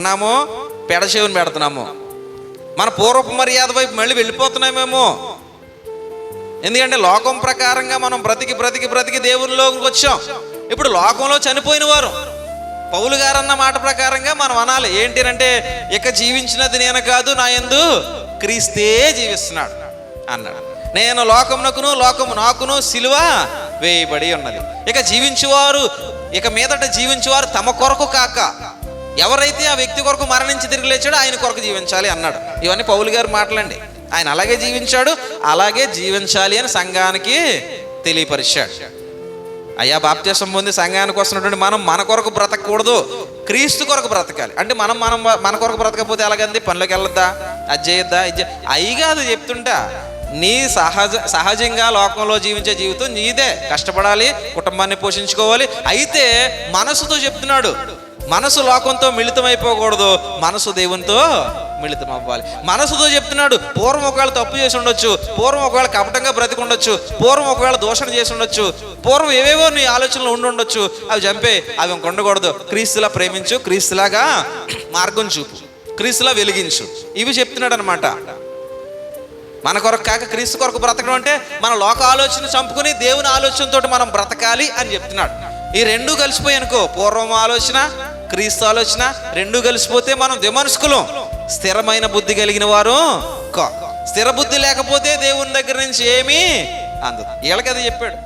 ఉన్నామో పెడచెవిని పెడుతున్నాము, మన పూర్వపు మర్యాద వైపు మళ్ళీ వెళ్ళిపోతున్నామేమో. ఎందుకంటే లోకం ప్రకారంగా మనం బ్రతికి దేవునిలోకి వచ్చాం. ఇప్పుడు లోకంలో చనిపోయిన వారు పౌలు గారన్న మాట ప్రకారంగా మనం అనాలి ఏంటి అంటే, ఇక జీవించినది నేను కాదు, నా యందు క్రీస్తే జీవిస్తున్నాడు అన్నాడు. నేను లోకము నాకును సిలువ వేయబడి ఉన్నది. ఇక మీదట జీవించేవారు తమ కొరకు కాక, ఎవరైతే ఆ వ్యక్తి కొరకు మరణించి తిరిగి లేచాడో ఆయన కొరకు జీవించాలి అన్నాడు. ఇవన్నీ పౌలు గారు మాటలండి. ఆయన అలాగే జీవించాడు, అలాగే జీవించాలి అని సంఘానికి తెలియపరిచాడు. అయ్యా బాప్తిసం పొంది సంఘానికి వస్తున్నటువంటి మనం మన కొరకు బ్రతకూడదు, క్రీస్తు కొరకు బ్రతకాలి. అంటే మనం మన కొరకు బ్రతకపోతే ఎలాగంది? పనిలోకి వెళ్ళొద్దా, అది చేయొద్దా, అయి కాదు చెప్తుంటా. నీ సహజంగా లోకంలో జీవించే జీవితం నీదే, కష్టపడాలి, కుటుంబాన్ని పోషించుకోవాలి. అయితే మనసుతో చెప్తున్నాడు, మనసు లోకంతో మిళితం అయిపోకూడదు, మనసు దేవునితో మిళితం అవ్వాలి. మనసుతో చెప్తున్నాడు, పూర్వం ఒకవేళ తప్పు చేసి ఉండొచ్చు, పూర్వం ఒకవేళ కపటంగా బ్రతికి ఉండొచ్చు, పూర్వం ఒకవేళ దోషణ చేసి ఉండొచ్చు, పూర్వం ఏవేవో నీ ఆలోచనలు ఉండొచ్చు, అవి చంపే, అవి ఉండకూడదు. క్రీస్తులా ప్రేమించు, క్రీస్తులాగా మార్గం చూపు, క్రీస్తులా వెలిగించు, ఇవి చెప్తున్నాడు అనమాట. మన కొరకు కాక క్రీస్తు కొరకు బ్రతకడం అంటే మన లోక ఆలోచన చంపుకుని దేవుని ఆలోచనతో మనం బ్రతకాలి అని చెప్తున్నాడు. ఈ రెండు కలిసిపోయి అనుకో, పూర్వం ఆలోచన క్రీస్తు ఆలోచన రెండు కలిసిపోతే మనం విమర్శకులం, స్థిరమైన బుద్ధి కలిగిన వారు. స్థిర బుద్ధి లేకపోతే దేవుని దగ్గర నుంచి ఏమీ అందదు. వీళ్ళకి అది చెప్పాడు.